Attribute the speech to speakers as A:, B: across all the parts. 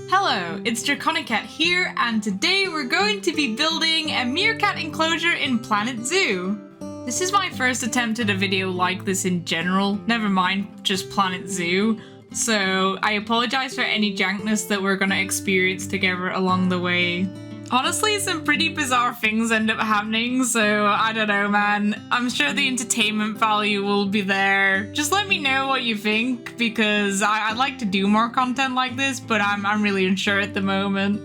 A: Hello, it's Draconicat here, and today we're going to be building a meerkat enclosure in Planet Zoo. This is my first attempt at a video like this in general, never mind just Planet Zoo, so I apologize for any jankness that we're gonna experience together along the way. Honestly, some pretty bizarre things end up happening, so I don't know, man. I'm sure the entertainment value will be there. Just let me know what you think, because I'd like to do more content like this, but I'm really unsure at the moment.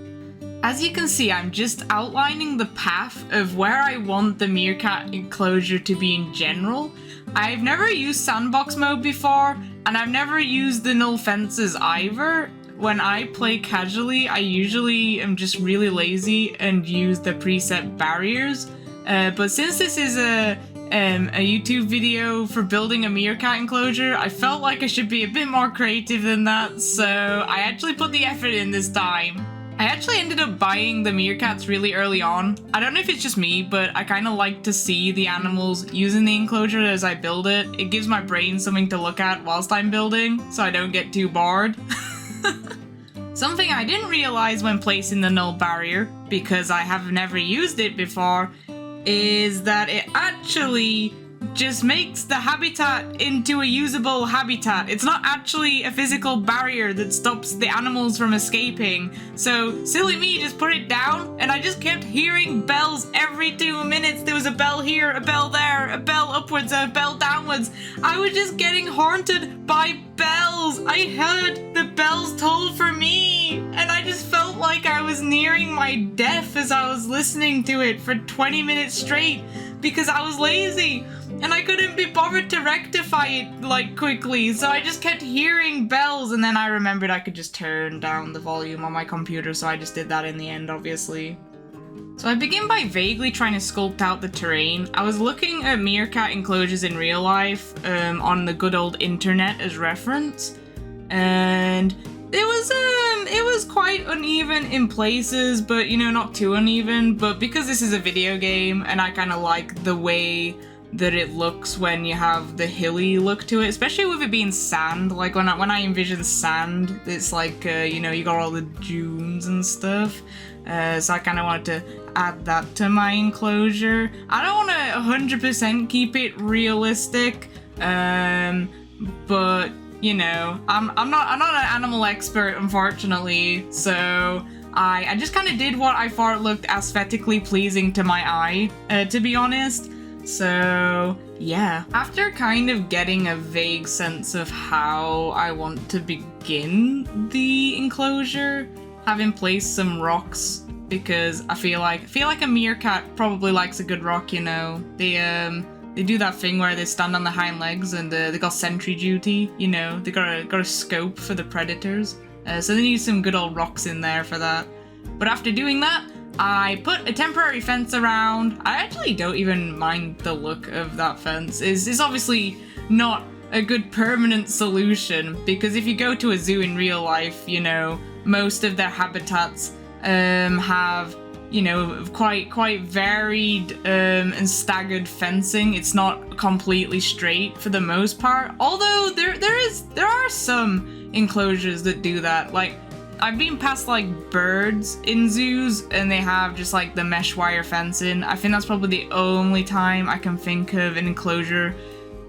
A: As you can see, I'm just outlining the path of where I want the meerkat enclosure to be in general. I've never used sandbox mode before, and I've never used the null fences either. When I play casually, I usually am just really lazy and use the preset barriers. But since this is a YouTube video for building a meerkat enclosure, I felt like I should be a bit more creative than that, so I actually put the effort in this time. I actually ended up buying the meerkats really early on. I don't know if it's just me, but I kind of like to see the animals using the enclosure as I build it. It gives my brain something to look at whilst I'm building, so I don't get too bored. Something I didn't realize when placing the null barrier, because I have never used it before, is that it actually just makes the habitat into a usable habitat. It's not actually a physical barrier that stops the animals from escaping. So silly me just put it down, and I just kept hearing bells every 2 minutes. There was a bell here, a bell there, a bell upwards, a bell downwards. I was just getting haunted by bells. I heard the bells toll for me, and I just felt like I was nearing my death as I was listening to it for 20 minutes straight because I was lazy. And I couldn't be bothered to rectify it, quickly, so I just kept hearing bells, and then I remembered I could just turn down the volume on my computer, so I just did that in the end, obviously. So I begin by vaguely trying to sculpt out the terrain. I was looking at meerkat enclosures in real life, on the good old internet as reference, and it was quite uneven in places, but, you know, not too uneven, but because this is a video game, and I kind of like the way that it looks when you have the hilly look to it, especially with it being sand. Like when I envision sand, it's like, you know, you got all the dunes and stuff. So I kind of wanted to add that to my enclosure. I don't want to 100% keep it realistic, but you know, I'm not an animal expert, unfortunately. So I just kind of did what I thought looked aesthetically pleasing to my eye, to be honest. So yeah, after kind of getting a vague sense of how I want to begin the enclosure, having placed some rocks, because I feel like a meerkat probably likes a good rock, you know. They do that thing where they stand on the hind legs and they got sentry duty, you know. They got a scope for the predators, so they need some good old rocks in there for that. But after doing that, I put a temporary fence around. I actually don't even mind the look of that fence. It's obviously not a good permanent solution, because if you go to a zoo in real life, you know, most of their habitats have, you know, quite varied and staggered fencing. It's not completely straight for the most part, although there are some enclosures that do that. Like, I've been past birds in zoos and they have just the mesh wire fencing. I think that's probably the only time I can think of an enclosure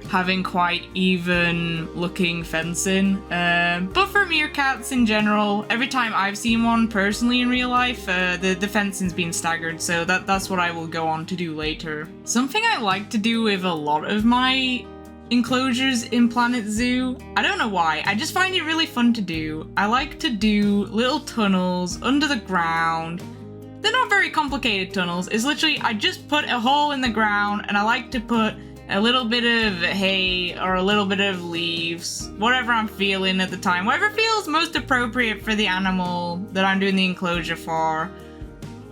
A: having quite even looking fencing. But for meerkats in general, every time I've seen one personally in real life, the fencing's been staggered, so that's what I will go on to do later. Something I like to do with a lot of my enclosures in Planet Zoo, I don't know why, I just find it really fun to do. I like to do little tunnels under the ground. They're not very complicated tunnels. It's literally, I just put a hole in the ground, and I like to put a little bit of hay or a little bit of leaves, whatever I'm feeling at the time, whatever feels most appropriate for the animal that I'm doing the enclosure for.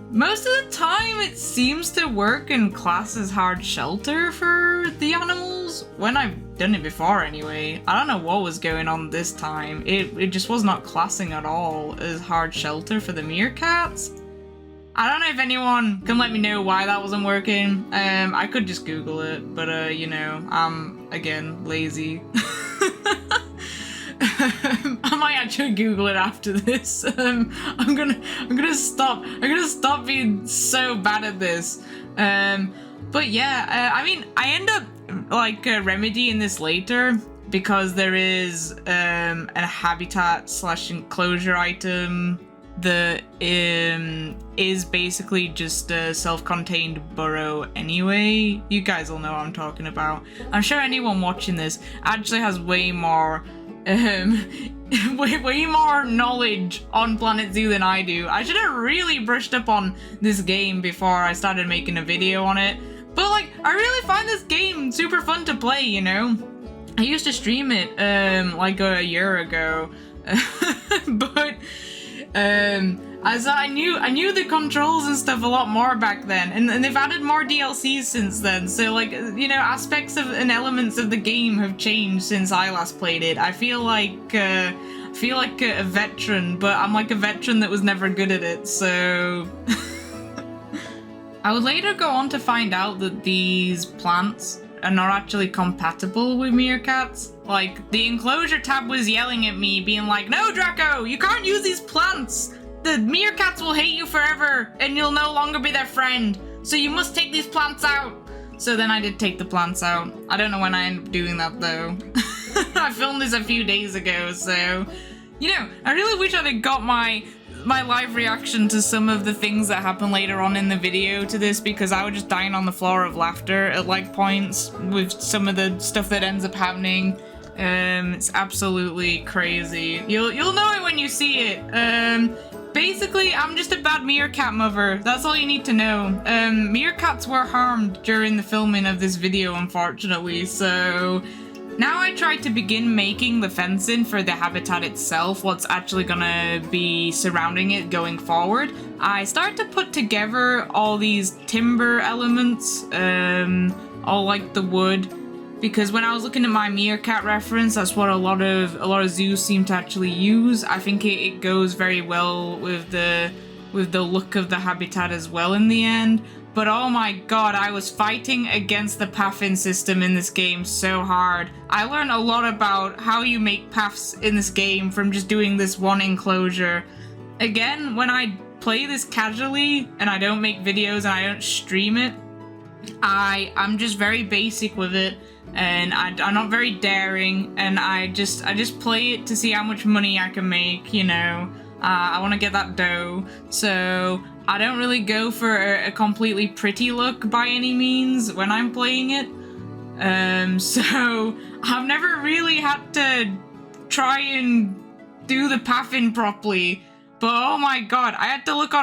A: Most of the time it seems to work and class as hard shelter for the animals, when I've done it before anyway. I don't know what was going on this time. It just was not classing at all as hard shelter for the meerkats. I don't know if anyone can let me know why that wasn't working. I could just Google it, but you know, I'm again lazy. I might actually Google it after this. I'm gonna stop being so bad at this. But yeah, I mean, I end up like remedying this later because there is a habitat / enclosure item that is basically just a self-contained burrow anyway. You guys will know what I'm talking about. I'm sure anyone watching this actually has way more way more knowledge on Planet Zoo than I do. I should have really brushed up on this game before I started making a video on it. But like, I really find this game super fun to play, you know? I used to stream it like a year ago. But as I knew the controls and stuff a lot more back then, and they've added more DLCs since then, so like, you know, aspects of and elements of the game have changed since I last played it. I feel like a veteran, but I'm like a veteran that was never good at it, so I would later go on to find out that these plants are not actually compatible with meerkats. Like, the enclosure tab was yelling at me, being like, "No, Draco, you can't use these plants! The meerkats will hate you forever, and you'll no longer be their friend, so you must take these plants out!" So then I did take the plants out. I don't know when I ended up doing that, though. I filmed this a few days ago, so... You know, I really wish I'd have got my live reaction to some of the things that happen later on in the video to this, because I was just dying on the floor of laughter at like points with some of the stuff that ends up happening. It's absolutely crazy. You'll know it when you see it. Basically, I'm just a bad meerkat mother. That's all you need to know. Meerkats were harmed during the filming of this video, unfortunately, so... Now I tried to begin making the fencing for the habitat itself, what's actually gonna be surrounding it going forward. I started to put together all these timber elements, all like the wood, because when I was looking at my meerkat reference, that's what a lot of zoos seem to actually use. I think it goes very well with the look of the habitat as well in the end. But oh my god, I was fighting against the pathing system in this game so hard. I learned a lot about how you make paths in this game from just doing this one enclosure. Again, when I play this casually and I don't make videos and I don't stream it, I'm just very basic with it, and I'm not very daring, and I just play it to see how much money I can make, you know. I want to get that dough, so I don't really go for a completely pretty look by any means when I'm playing it. So I've never really had to try and do the pathing properly. But oh my god, I had to look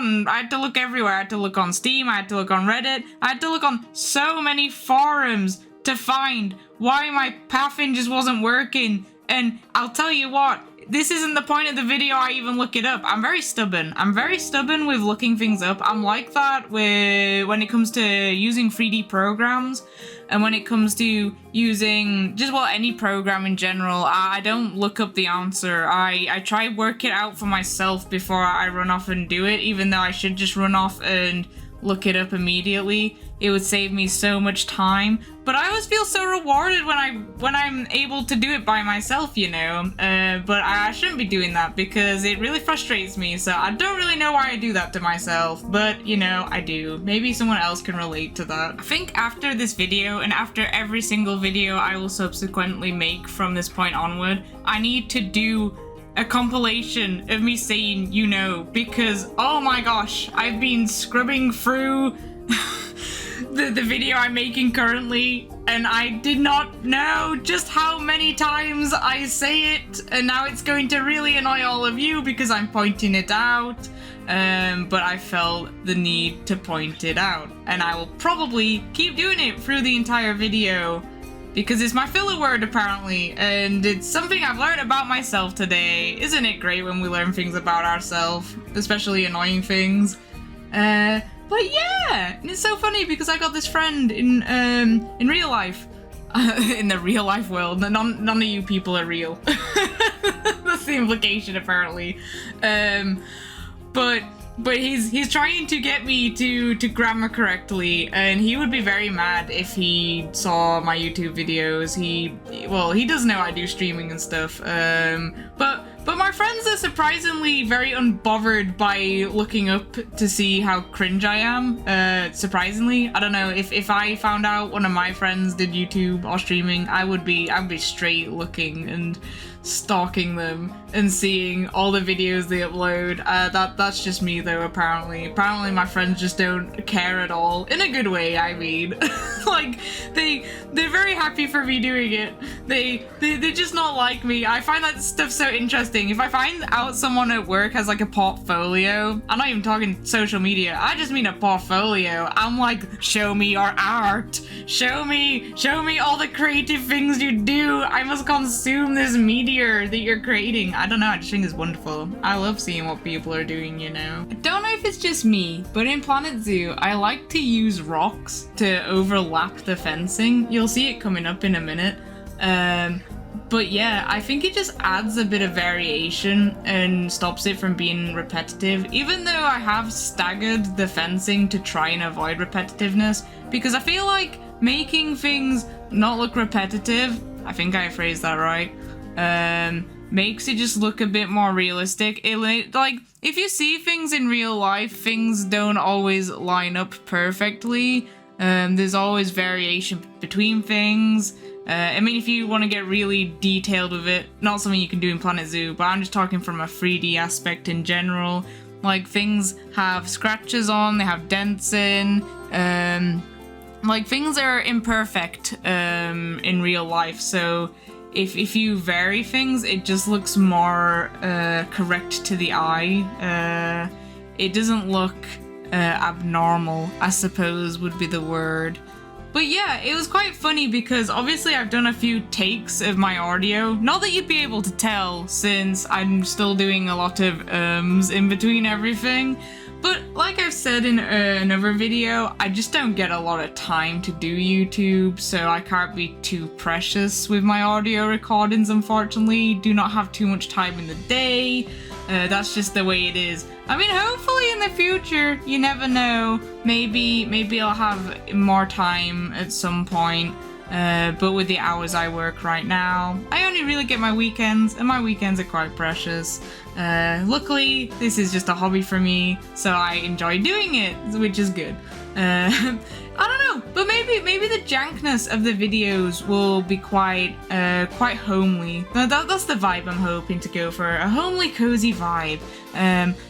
A: everywhere. I had to look on Steam, I had to look on Reddit, I had to look on so many forums to find why my pathing just wasn't working. And I'll tell you what, this isn't the point of the video I even look it up. I'm very stubborn. I'm very stubborn with looking things up. I'm like that when it comes to using 3D programs, and when it comes to using just, well, any program in general. I don't look up the answer. I try work it out for myself before I run off and do it, even though I should just run off and look it up immediately. It would save me so much time, but I always feel so rewarded when I'm able to do it by myself, you know. But I shouldn't be doing that because it really frustrates me, so I don't really know why I do that to myself, but you know, I do. Maybe someone else can relate to that. I think after this video, and after every single video I will subsequently make from this point onward, I need to do a compilation of me saying, you know, because oh my gosh, I've been scrubbing through the video I'm making currently, and I did not know just how many times I say it, and now it's going to really annoy all of you because I'm pointing it out, but I felt the need to point it out, and I will probably keep doing it through the entire video because it's my filler word apparently, and it's something I've learned about myself today. Isn't it great when we learn things about ourselves, especially annoying things? But yeah, and it's so funny because I got this friend in real life, in the real life world. None of you people are real. That's the implication apparently. But he's trying to get me to grammar correctly, and he would be very mad if he saw my YouTube videos. He does know I do streaming and stuff. But my friends are surprisingly very unbothered by looking up to see how cringe I am. Surprisingly, I don't know, if I found out one of my friends did YouTube or streaming, I'd be straight looking and stalking them and seeing all the videos they upload. That's just me though, apparently my friends just don't care at all, in a good way, I mean. Like, they're very happy for me doing it. They're just not like me. I find that stuff so interesting. If I find out someone at work has like a portfolio, I'm not even talking social media, I just mean a portfolio. I'm like, show me your art, show me all the creative things you do. I must consume this media that you're creating. I don't know, I just think it's wonderful. I love seeing what people are doing, you know. I don't know if it's just me, but in Planet Zoo, I like to use rocks to overlap the fencing. You'll see it coming up in a minute. But yeah, I think it just adds a bit of variation and stops it from being repetitive, even though I have staggered the fencing to try and avoid repetitiveness, because I feel like making things not look repetitive, I think I phrased that right, makes it just look a bit more realistic. Like, if you see things in real life, things don't always line up perfectly. There's always variation between things. I mean, if you want to get really detailed with it, not something you can do in Planet Zoo, but I'm just talking from a 3D aspect in general. Like, things have scratches on, they have dents in, like, things are imperfect in real life, so if you vary things, it just looks more correct to the eye. It doesn't look abnormal, I suppose would be the word. But yeah, it was quite funny because obviously I've done a few takes of my audio. Not that you'd be able to tell, since I'm still doing a lot of in between everything. But like I've said in another video, I just don't get a lot of time to do YouTube, so I can't be too precious with my audio recordings, unfortunately. Do not have too much time in the day. That's just the way it is. I mean, hopefully in the future, you never know. Maybe I'll have more time at some point. But with the hours I work right now, I only really get my weekends, and my weekends are quite precious. Luckily, this is just a hobby for me, so I enjoy doing it, which is good. I don't know, but maybe the jankness of the videos will be quite homely. That's the vibe I'm hoping to go for, a homely, cozy vibe.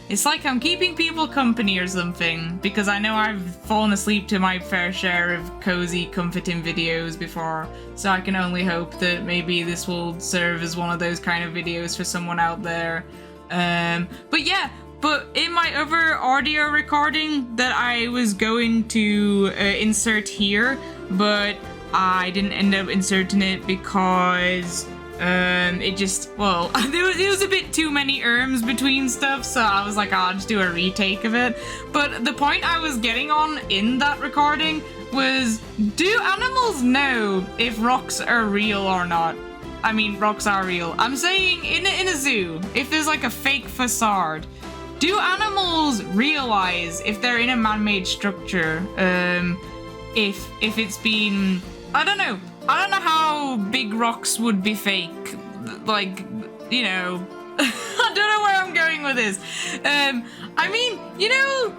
A: It's like I'm keeping people company or something, because I know I've fallen asleep to my fair share of cozy, comforting videos before, so I can only hope that maybe this will serve as one of those kind of videos for someone out there. But yeah, but in my other audio recording that I was going to insert here, but I didn't end up inserting it because it just, well, there was a bit too many between stuff, so I was like, I'll just do a retake of it. But the point I was getting on in that recording was, do animals know if rocks are real or not? I mean, rocks are real. I'm saying in a zoo, if there's like a fake facade, do animals realize if they're in a man-made structure, if it's been, I don't know how big rocks would be fake, like, you know, I don't know where I'm going with this. I mean, you know,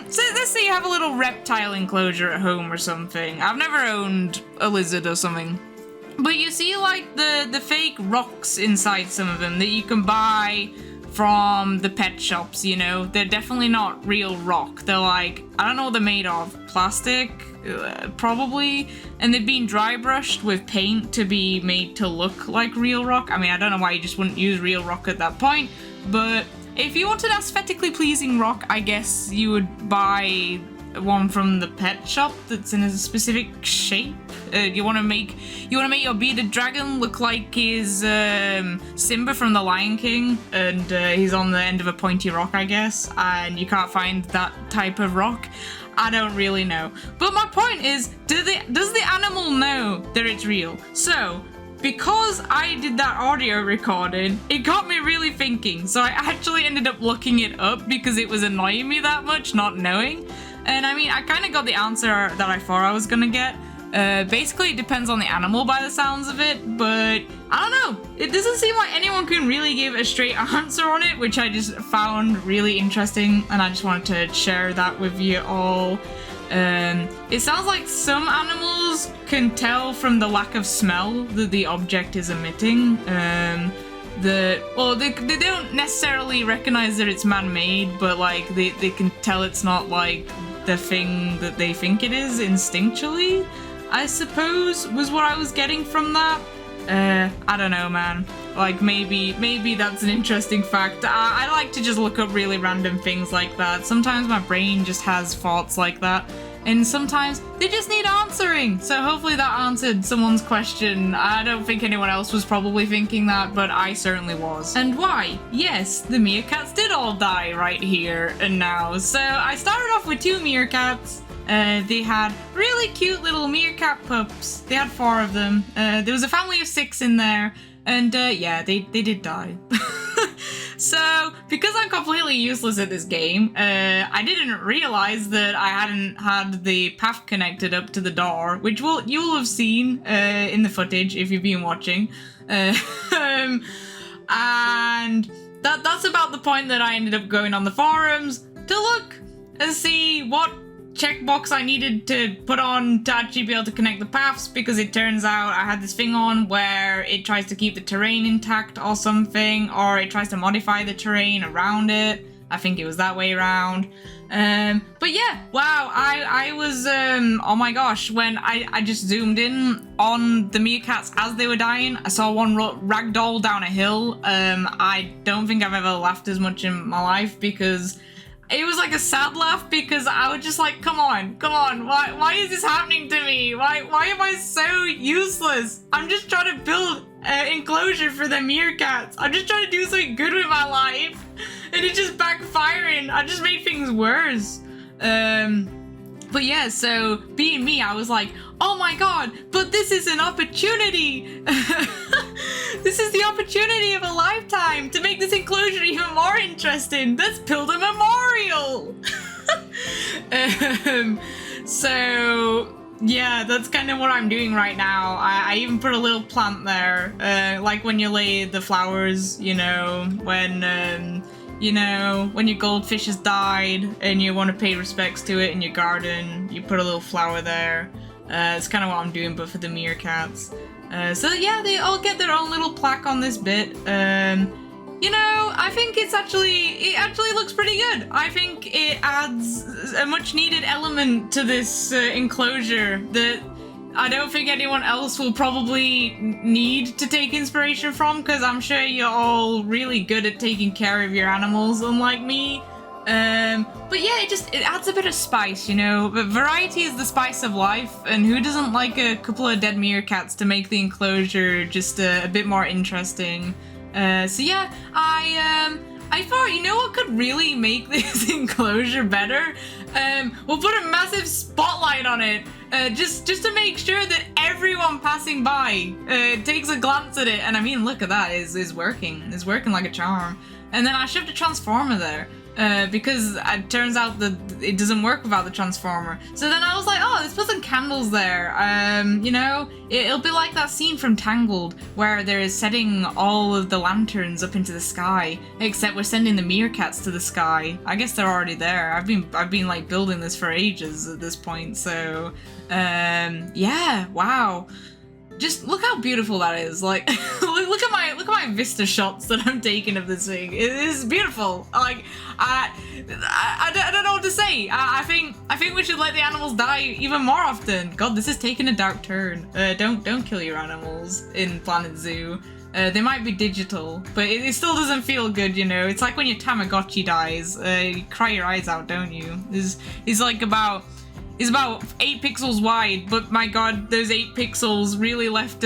A: so let's say you have a little reptile enclosure at home or something. I've never owned a lizard or something. But you see, like, the fake rocks inside some of them that you can buy from the pet shops, you know? They're definitely not real rock. They're like, I don't know what they're made of. Plastic? Probably. And they've been dry brushed with paint to be made to look like real rock. I mean, I don't know why you just wouldn't use real rock at that point. But if you wanted aesthetically pleasing rock, I guess you would buy one from the pet shop that's in a specific shape. You want to make your bearded dragon look like his Simba from The Lion King, and he's on the end of a pointy rock, I guess, and you can't find that type of rock. I don't really know. But my point is, does the animal know that it's real? So, because I did that audio recording, it got me really thinking. So I actually ended up looking it up because it was annoying me that much not knowing. And I mean, I kind of got the answer that I thought I was gonna get. Basically, it depends on the animal by the sounds of it, but I don't know. It doesn't seem like anyone can really give a straight answer on it, which I just found really interesting, and I just wanted to share that with you all. It sounds like some animals can tell from the lack of smell that the object is emitting. They don't necessarily recognize that it's man-made, but like they can tell it's not like the thing that they think it is instinctually, I suppose, was what I was getting from that. I don't know, man. Like, maybe that's an interesting fact. I like to just look up really random things like that. Sometimes my brain just has thoughts like that, and sometimes they just need answering. So hopefully that answered someone's question. I don't think anyone else was probably thinking that, but I certainly was. And why? Yes, the meerkats did all die right here and now. So I started off with 2 meerkats. They had really cute little meerkat pups. They had 4 of them. There was a family of 6 in there, and yeah, they did die. So, because I'm completely useless at this game, I didn't realize that I hadn't had the path connected up to the door, which you'll have seen in the footage if you've been watching. And that's about the point that I ended up going on the forums to look and see what checkbox I needed to put on to actually be able to connect the paths, because it turns out I had this thing on where it tries to keep the terrain intact or something, or it tries to modify the terrain around it. I think it was that way around. But yeah, wow, I was, oh my gosh, when I just zoomed in on the meerkats as they were dying, I saw one ragdoll down a hill. I don't think I've ever laughed as much in my life, because it was like a sad laugh, because I was just like, come on, why is this happening to me? Why am I so useless? I'm just trying to build an enclosure for the meerkats. I'm just trying to do something good with my life, and it's just backfiring. I just made things worse. But yeah, so being me, I was like, oh my god, but this is an opportunity. This is the opportunity of a lifetime to make this enclosure even more interesting. Let's build a memorial. So yeah, that's kind of what I'm doing right now. I even put a little plant there, like when you lay the flowers, you know, when your goldfish has died and you want to pay respects to it in your garden, you put a little flower there. It's kind of what I'm doing, but for the meerkats. So yeah, they all get their own little plaque on this bit. You know, I think it actually looks pretty good. I think it adds a much needed element to this enclosure that I don't think anyone else will probably need to take inspiration from, because I'm sure you're all really good at taking care of your animals, unlike me. But yeah, it adds a bit of spice, you know. But variety is the spice of life, and who doesn't like a couple of dead meerkats to make the enclosure just a bit more interesting? So yeah, I thought, you know what could really make this enclosure better? We'll put a massive spotlight on it, just to make sure that everyone passing by takes a glance at it. And I mean, look at that, is working. It's working like a charm. And then I shoved a transformer there. Because it turns out that it doesn't work without the transformer. So then I was like, oh, let's put some candles there. You know, it'll be like that scene from Tangled where they're setting all of the lanterns up into the sky, except we're sending the meerkats to the sky. I guess they're already there. I've been like building this for ages at this point. So, yeah, wow. Just look how beautiful that is. Like, look at my vista shots that I'm taking of this thing. It is beautiful. Like, I don't know what to say. I think we should let the animals die even more often. God, this is taking a dark turn. Don't kill your animals in Planet Zoo. They might be digital, but it still doesn't feel good, you know. It's like when your Tamagotchi dies. You cry your eyes out, don't you? It's like about 8 pixels wide, but my god, those 8 pixels really left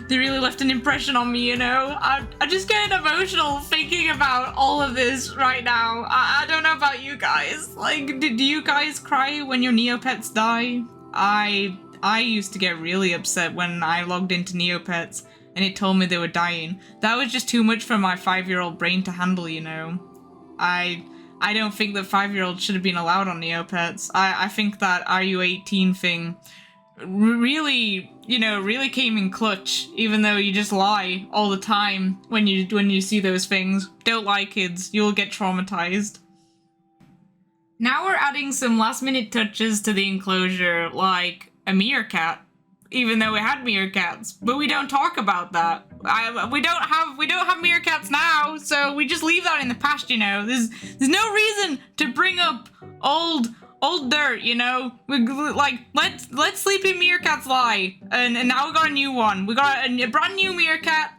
A: they really left an impression on me, you know? I'm just getting emotional thinking about all of this right now. I don't know about you guys. Like, do you guys cry when your Neopets die? I used to get really upset when I logged into Neopets and it told me they were dying. That was just too much for my 5-year-old brain to handle, you know? I don't think that 5-year-olds should have been allowed on Neopets. I think that Are You 18 thing really, you know, really came in clutch, even though you just lie all the time when you see those things. Don't lie, kids. You'll get traumatized. Now we're adding some last minute touches to the enclosure, like a meerkat. Even though we had meerkats, but we don't talk about that. We don't have meerkats now, so we just leave that in the past, you know. There's no reason to bring up old dirt, you know. We like let sleepy meerkats lie, and now we got a new one. We got a brand new meerkat.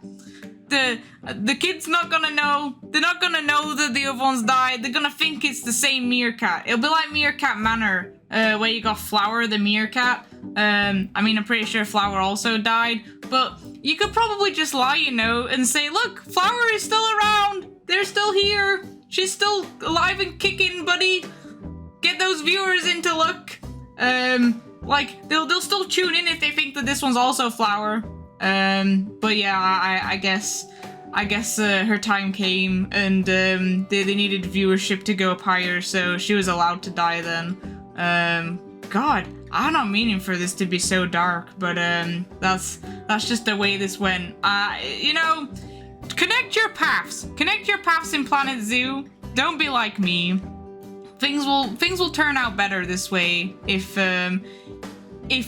A: The kids not gonna know. They're not gonna know that the other ones died. They're gonna think it's the same meerkat. It'll be like Meerkat Manor, where you got Flower the meerkat. I mean, I'm pretty sure Flower also died, but you could probably just lie, you know, and say, look, Flower is still around. They're still here. She's still alive and kicking, buddy. Get those viewers into luck. Like, they'll still tune in if they think that this one's also Flower. But yeah, I guess her time came, and they needed viewership to go up higher, so she was allowed to die then. God, I'm not meaning for this to be so dark, but that's just the way this went. You know, connect your paths. Connect your paths in Planet Zoo. Don't be like me. Things will turn out better this way if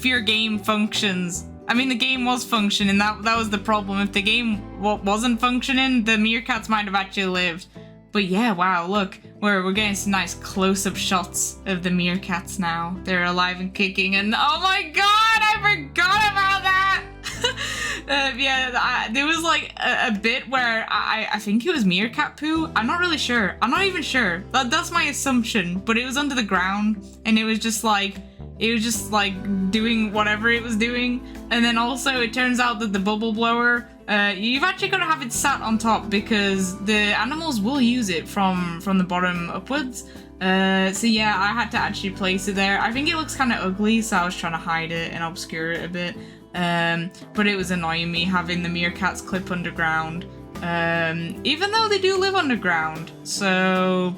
A: your game functions. I mean, the game was functioning. That was the problem. If the game wasn't functioning, the meerkats might have actually lived. But yeah, wow, look, we're getting some nice close-up shots of the meerkats now. They're alive and kicking, and oh my god, I forgot about that! Yeah, there was like a bit where I think it was meerkat poo. I'm not really sure. I'm not even sure. That's my assumption, but it was under the ground, and it was just like doing whatever it was doing. And then also it turns out that the bubble blower, you've actually got to have it sat on top because the animals will use it from the bottom upwards. So yeah, I had to actually place it there. I think it looks kind of ugly, so I was trying to hide it and obscure it a bit. But it was annoying me having the meerkats clip underground, even though they do live underground. So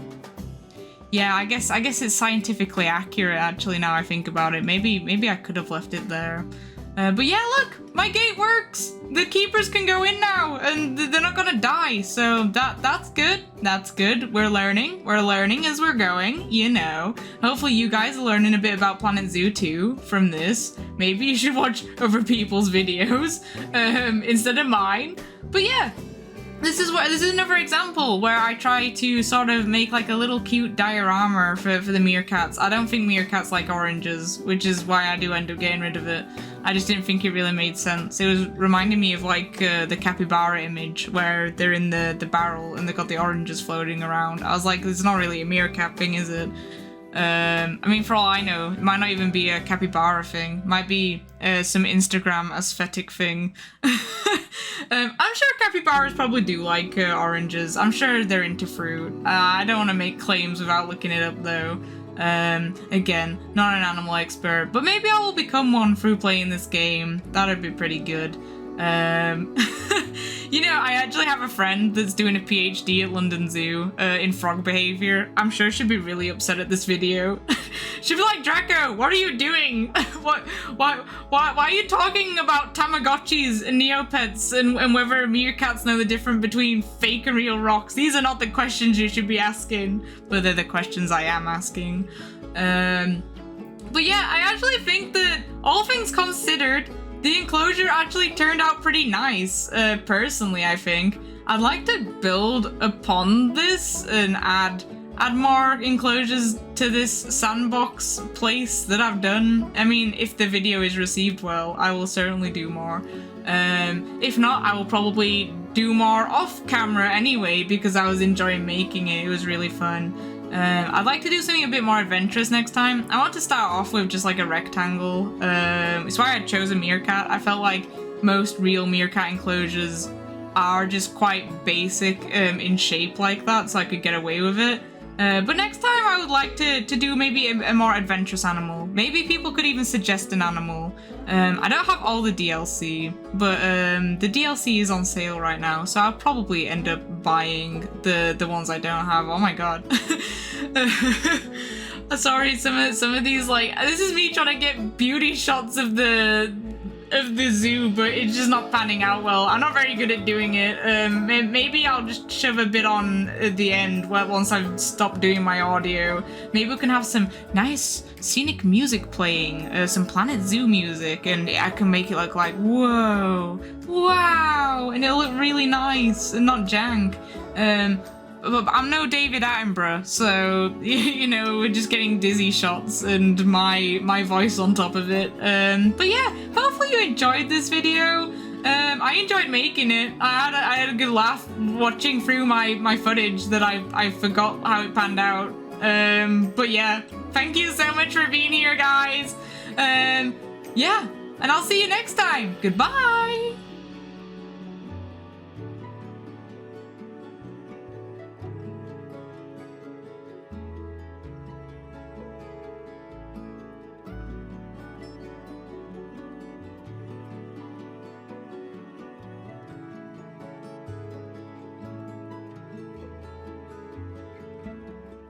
A: yeah, I guess it's scientifically accurate actually now I think about it. Maybe I could have left it there. But yeah, look, my gate works. The keepers can go in now, and they're not gonna die. So that's good. That's good. We're learning as we're going. You know. Hopefully, you guys are learning a bit about Planet Zoo too from this. Maybe you should watch other people's videos instead of mine. But yeah. This is another example where I try to sort of make like a little cute diorama for the meerkats. I don't think meerkats like oranges, which is why I do end up getting rid of it. I just didn't think it really made sense. It was reminding me of like the capybara image where they're in the barrel and they've got the oranges floating around. I was like, it's not really a meerkat thing, is it? I mean, for all I know, it might not even be a capybara thing. It might be some Instagram aesthetic thing. I'm sure capybaras probably do like oranges. I'm sure they're into fruit. I don't want to make claims without looking it up though. Again, not an animal expert, but maybe I will become one through playing this game. That'd be pretty good. You know, I actually have a friend that's doing a PhD at London Zoo in frog behavior. I'm sure she'd be really upset at this video. She'd be like, Draco, what are you doing? Why are you talking about Tamagotchis and Neopets and whether meerkats know the difference between fake and real rocks? These are not the questions you should be asking, but they're the questions I am asking. But yeah, I actually think that all things considered, the enclosure actually turned out pretty nice, personally, I think. I'd like to build upon this and add more enclosures to this sandbox place that I've done. I mean, if the video is received well, I will certainly do more. If not, I will probably do more off camera anyway, because I was enjoying making it. It was really fun. I'd like to do something a bit more adventurous next time. I want to start off with just like a rectangle. It's why I chose a meerkat. I felt like most real meerkat enclosures are just quite basic in shape like that, so I could get away with it. But next time I would like to do maybe a more adventurous animal. Maybe people could even suggest an animal. I don't have all the DLC, but the DLC is on sale right now, so I'll probably end up buying the ones I don't have. Oh my god. Sorry, some of these, like, this is me trying to get beauty shots of the zoo, but it's just not panning out well. I'm not very good at doing it. Maybe I'll just shove a bit on at the end once I've stopped doing my audio. Maybe we can have some nice scenic music playing, some Planet Zoo music, and I can make it look like, whoa, wow, and it'll look really nice and not jank. But I'm no David Attenborough, so, you know, we're just getting dizzy shots and my voice on top of it. But yeah, hopefully you enjoyed this video. I enjoyed making it. I had a good laugh watching through my footage that I forgot how it panned out. But yeah, thank you so much for being here, guys. Yeah, and I'll see you next time. Goodbye.